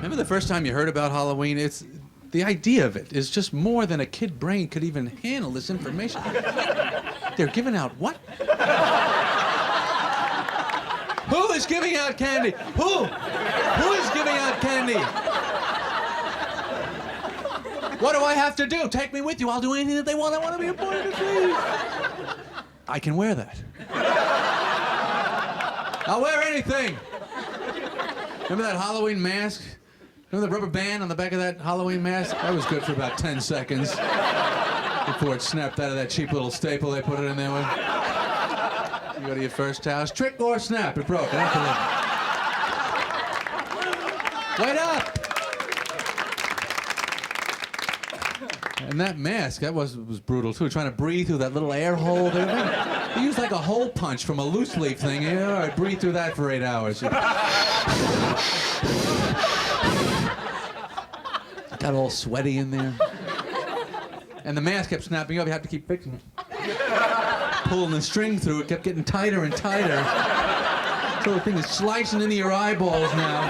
Remember the first time you heard about Halloween? It's the idea of it is just more than a kid brain could even handle this information. They're giving out what? Who is giving out candy? Who? Who is giving out candy? What do I have to do? Take me with you. I'll do anything that they want. I want to be a part of the tree. I can wear that. I'll wear anything. Remember that Halloween mask? Remember the rubber band on the back of that Halloween mask? That was good for about 10 seconds before it snapped out of that cheap little staple they put it in there with. You go to your first house, trick or snap, it broke. Wait up! And that mask, that was brutal too, trying to breathe through that little air hole there. He used like a hole punch from a loose leaf thing. Yeah, all right, breathe through that for 8 hours. Got all sweaty in there. And the mask kept snapping up, you had to keep fixing it. Pulling the string through, it kept getting tighter and tighter. So the thing is slicing into your eyeballs now.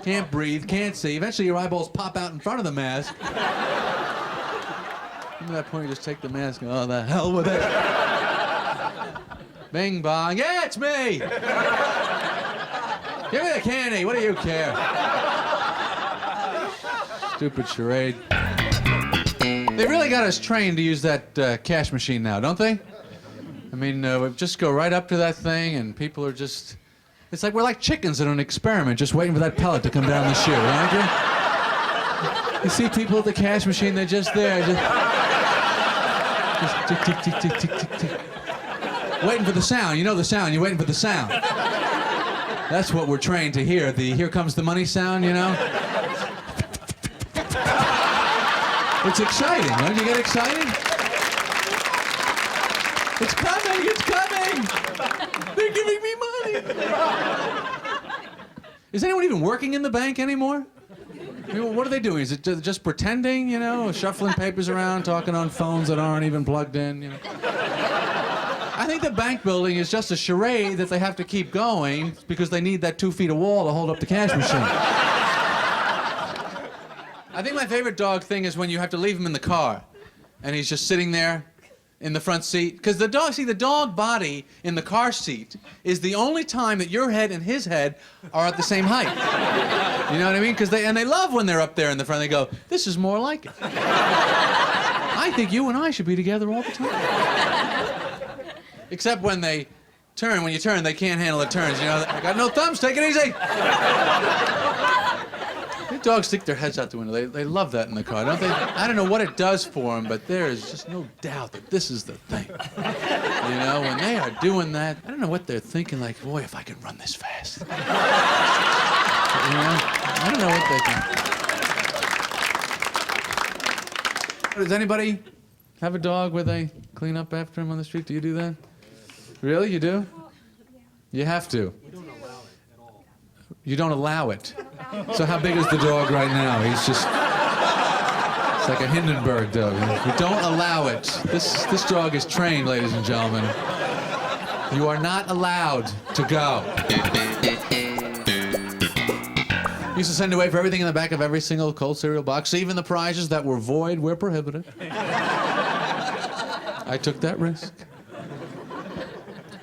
Can't breathe, can't see. Eventually your eyeballs pop out in front of the mask. At that point you just take the mask and oh, the hell with it. Bing bong, yeah, it's me! Give me the candy, what do you care? Stupid charade. They really got us trained to use that cash machine now, don't they? I mean, we just go right up to that thing and people are just... It's like we're like chickens in an experiment, just waiting for that pellet to come down the chute, aren't you? You see people at the cash machine, they're just there, just tick, tick, tick, tick, tick, tick, tick. Waiting for the sound, you know the sound, you're waiting for the sound. That's what we're trained to hear, the here comes the money sound, you know? It's exciting, don't you get excited? It's coming, it's coming! They're giving me money! Is anyone even working in the bank anymore? I mean, what are they doing? Is it just pretending, you know? Shuffling papers around, talking on phones that aren't even plugged in, you know? I think the bank building is just a charade that they have to keep going because they need that 2 feet of wall to hold up the cash machine. I think my favorite dog thing is when you have to leave him in the car and he's just sitting there in the front seat. Because the dog body in the car seat is the only time that your head and his head are at the same height. You know what I mean? Because they love when they're up there in the front. They go, this is more like it. I think you and I should be together all the time. Except when they turn. When you turn, they can't handle the turns. You know, I got no thumbs, take it easy. The dogs stick their heads out the window. They love that in the car, don't they? I don't know what it does for them, but there is just no doubt that this is the thing. You know, when they are doing that, I don't know what they're thinking, like, boy, if I could run this fast. You know, I don't know what they think. Does anybody have a dog where they clean up after him on the street? Do you do that? Really, you do? You have to. We don't allow it at all. You don't allow it. So how big is the dog right now? He's just... It's like a Hindenburg dog. We don't allow it. This dog is trained, ladies and gentlemen. You are not allowed to go. Used to send away for everything in the back of every single cold cereal box, even the prizes that were void were prohibited. I took that risk.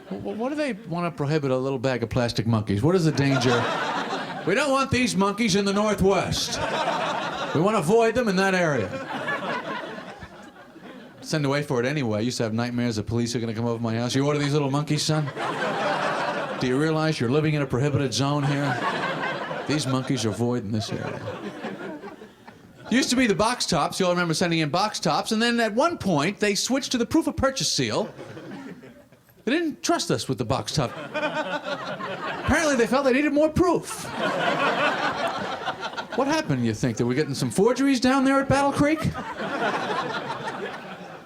What do they want to prohibit a little bag of plastic monkeys? What is the danger? We don't want these monkeys in the Northwest. We want to avoid them in that area. Send away for it anyway. I used to have nightmares that police are going to come over my house. You order these little monkeys, son? Do you realize you're living in a prohibited zone here? These monkeys are void in this area. Used to be the box tops. You all remember sending in box tops. And then at one point, they switched to the proof of purchase seal. They didn't trust us with the box top. Apparently, they felt they needed more proof. What happened, you think? That we're getting some forgeries down there at Battle Creek?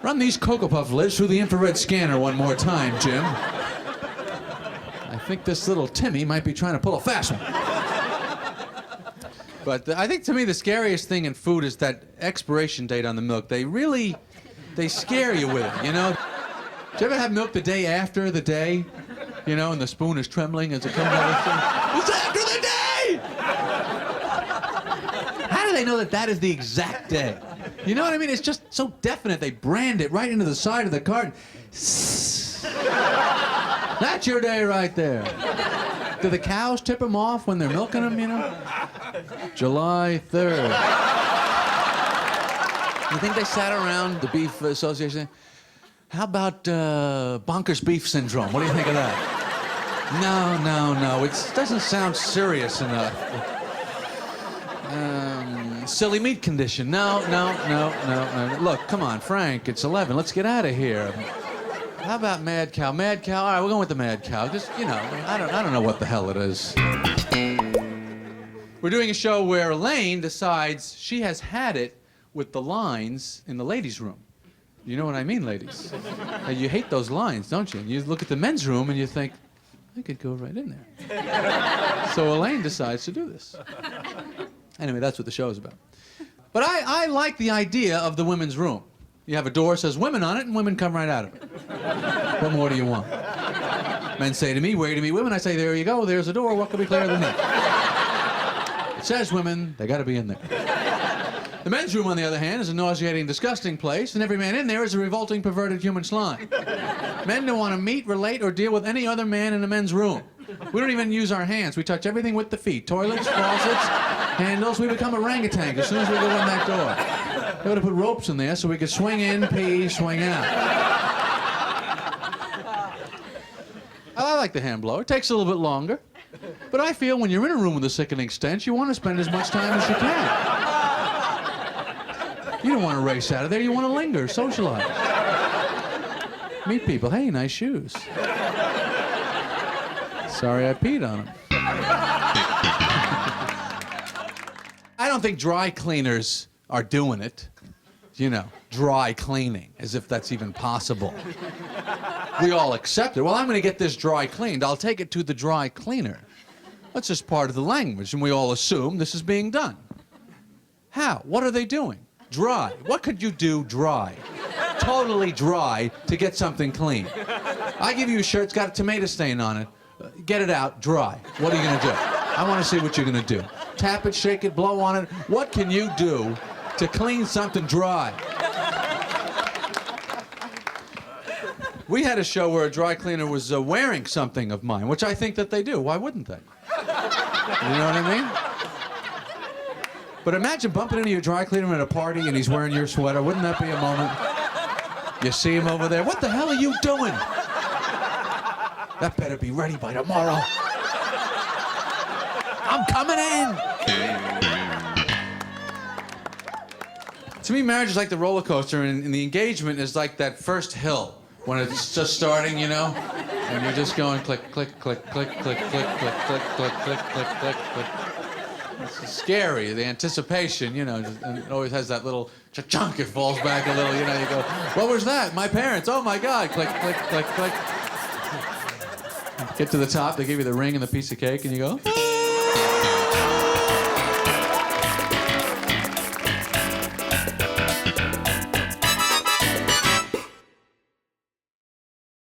Run these Cocoa Puff lids through the infrared scanner one more time, Jim. I think this little Timmy might be trying to pull a fast one. But I think, to me, the scariest thing in food is that expiration date on the milk. They scare you with it, you know? Do you ever have milk the day after the day? You know, and the spoon is trembling as it comes out of the thing? It's after the day! day! How do they know that that is the exact day? You know what I mean? It's just so definite. They brand it right into the side of the carton. That's your day right there. Do the cows tip them off when they're milking them, you know? July 3rd. You think they sat around the Beef Association? How about bonkers beef syndrome? What do you think of that? No. It doesn't sound serious enough. Silly meat condition. No. Look, come on, Frank, it's 11. Let's get out of here. How about mad cow? Mad cow? All right, we're going with the mad cow. Just, you know, I don't know what the hell it is. We're doing a show where Elaine decides she has had it with the lines in the ladies' room. You know what I mean, ladies? You hate those lines, don't you? You look at the men's room and you think, I could go right in there. So Elaine decides to do this. Anyway, that's what the show is about. But I like the idea of the women's room. You have a door that says women on it, and women come right out of it. What more do you want? Men say to me, where to meet women? I say, there you go, there's a door, what could be clearer than that? It says women, they gotta be in there. The men's room, on the other hand, is a nauseating, disgusting place, and every man in there is a revolting, perverted human slime. Men don't want to meet, relate, or deal with any other man in the men's room. We don't even use our hands. We touch everything with the feet. Toilets, faucets, handles. We become orangutans as soon as we go in that door. They would have put ropes in there so we could swing in, pee, swing out. I like the hand blower. It takes a little bit longer. But I feel when you're in a room with a sickening stench, you want to spend as much time as you can. You don't want to race out of there. You want to linger, socialize. Meet people. Hey, nice shoes. Sorry I peed on them. I don't think dry cleaners are doing it. You know, dry cleaning, as if that's even possible. We all accept it. Well, I'm going to get this dry cleaned. I'll take it to the dry cleaner. That's just part of the language, and we all assume this is being done. How? What are they doing? Dry. What could you do dry? Totally dry to get something clean. I give you a shirt, it's got a tomato stain on it. Get it out, dry. What are you going to do? I want to see what you're going to do. Tap it, shake it, blow on it. What can you do to clean something dry? We had a show where a dry cleaner was wearing something of mine, which I think that they do. Why wouldn't they? You know what I mean? But imagine bumping into your dry cleaner at a party and he's wearing your sweater. Wouldn't that be a moment? You see him over there. What the hell are you doing? That better be ready by tomorrow. I'm coming in. To me, marriage is like the roller coaster, and the engagement is like that first hill when it's just starting, you know? And you're just going click, click, click, click, click, click, click, click, click, click, click, click, click. It's scary, the anticipation, you know, and it always has that little cha-chunk, it falls back a little, you know, you go, what was that? My parents, oh my God, click, click, click, click. Get to the top, they give you the ring and the piece of cake, and you go,